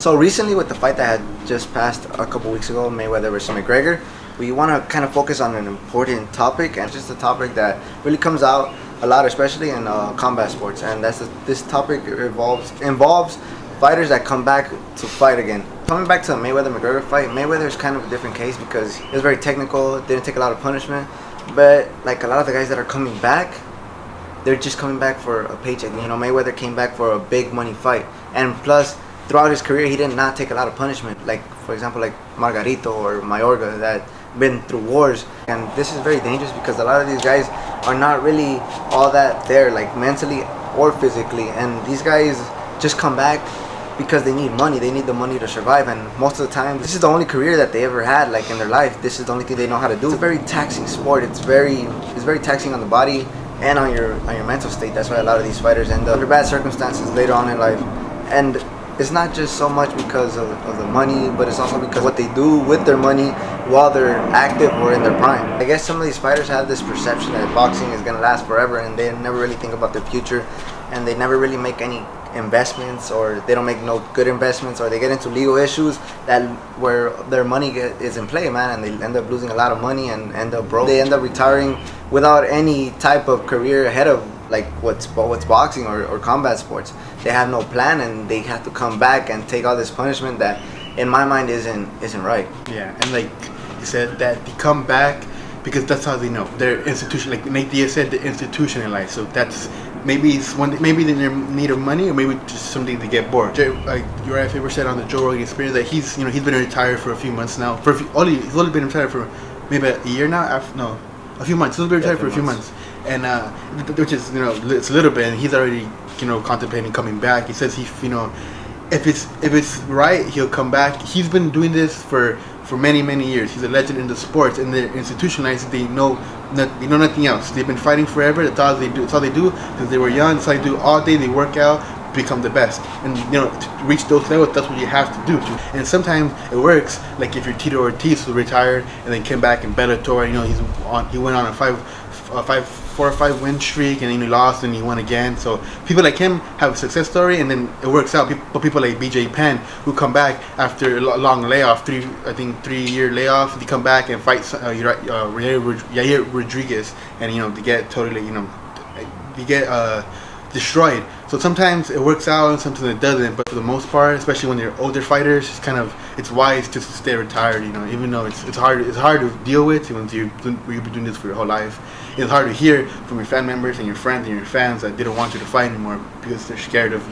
So recently with the fight that had just passed a couple weeks ago, Mayweather versus McGregor, we want to kind of focus on an important topic, and just a topic that really comes out a lot, especially in combat sports. And this topic involves fighters that come back to fight again. Coming back to the Mayweather-McGregor fight, Mayweather is kind of a different case because it was very technical, didn't take a lot of punishment, but like a lot of the guys that are coming back, they're just coming back for a paycheck. You know, Mayweather came back for a big money fight, and plus throughout his career he did not take a lot of punishment, like for example like Margarito or Mayorga that been through wars. And this is very dangerous because a lot of these guys are not really all that there, like mentally or physically, and these guys just come back because they need money. They need the money to survive, and most of the time this is the only career that they ever had, like in their life. This is the only thing they know how to do. It's a very taxing sport. It's very taxing on the body and on your mental state. That's why a lot of these fighters end up under bad circumstances later on in life. And it's not just so much because of the money, but it's also because what they do with their money while they're active or in their prime. I guess some of these fighters have this perception that boxing is going to last forever, and they never really think about their future, and they never really make any investments, or they don't make no good investments, or they get into legal issues that where their money is in play, man, and they end up losing a lot of money and end up broke. They end up retiring without any type of career ahead of like what's boxing or combat sports. They have no plan, and they have to come back and take all this punishment that in my mind isn't right. Yeah, and like you said, that they come back because that's how they know they're institution. Like Nate Diaz said, they're institutionalized. So that's maybe maybe they need of money, or maybe just something to get bored. Like Uriah Faber said on the Joe Rogan Experience that he's been retired for a few months now. He's only been retired for maybe a year now. A few months. He's been retired for a few months. And which is it's a little bit, and he's already contemplating coming back. He says if it's right, he'll come back. He's been doing this for many years. He's a legend in the sports, and they're institutionalized. They know nothing else. They've been fighting forever. That's all they do. That's all they do because they were young. That's all they do all day. They work out, become the best, and to reach those levels, that's what you have to do. And sometimes it works. Like if you're Tito Ortiz, who retired and then came back in Bellator. He went on a 4 or 5 win streak, and then he lost and he won again. So people like him have a success story, and then it works out. But people like BJ Penn, who come back after a long layoff, 3-year layoff, they come back and fight Yair Rodriguez, and they get totally they get destroyed. So sometimes it works out and sometimes it doesn't, but for the most part, especially when you're older fighters, it's wise to stay retired, even though it's hard to deal with when you've been doing this for your whole life. It's hard to hear from your family members and your friends and your fans that they don't want you to fight anymore because they're scared of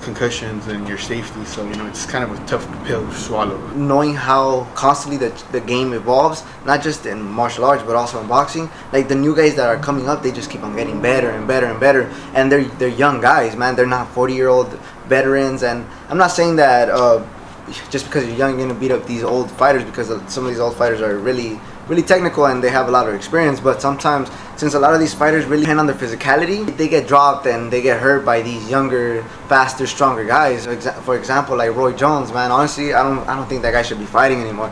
concussions and your safety. So it's kind of a tough pill to swallow. Knowing how constantly the game evolves, not just in martial arts but also in boxing, like the new guys that are coming up, they just keep on getting better and better and better, and they're young guys, man. They're not 40-year-old veterans. And I'm not saying that just because you're young you're gonna beat up these old fighters, because some of these old fighters are really technical and they have a lot of experience. But sometimes, since a lot of these fighters really depend on their physicality, they get dropped and they get hurt by these younger, faster, stronger guys. For example, like Roy Jones, man. Honestly, I don't think that guy should be fighting anymore.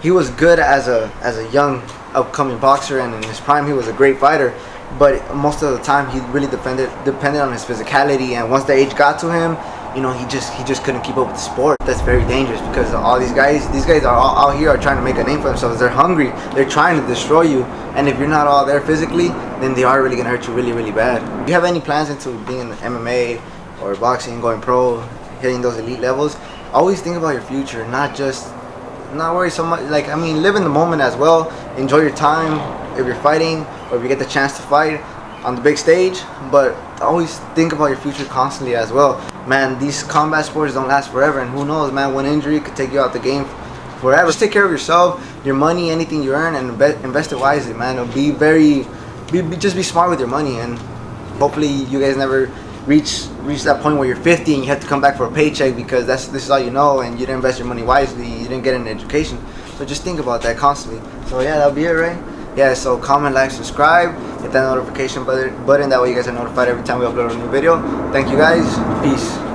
He was good as a young upcoming boxer, and in his prime he was a great fighter, but most of the time he really depended on his physicality, and once the age got to him, he just couldn't keep up with the sport. That's very dangerous because all these guys are all out here are trying to make a name for themselves. They're hungry. They're trying to destroy you. And if you're not all there physically, then they are really gonna hurt you really, really bad. If you have any plans into being in MMA or boxing, going pro, hitting those elite levels, always think about your future. Not worry so much. Live in the moment as well. Enjoy your time if you're fighting or if you get the chance to fight on the big stage, but always think about your future constantly as well. Man, these combat sports don't last forever, and who knows, man, one injury could take you out the game forever. Just take care of yourself, your money, anything you earn, and invest it wisely, man. Just be smart with your money, and hopefully you guys never reach that point where you're 50 and you have to come back for a paycheck because this is all you know, and you didn't invest your money wisely, you didn't get an education. So just think about that constantly. So yeah, that'll be it, right? Yeah, so comment, like, subscribe, hit that notification button. That way you guys are notified every time we upload a new video. Thank you guys. Peace.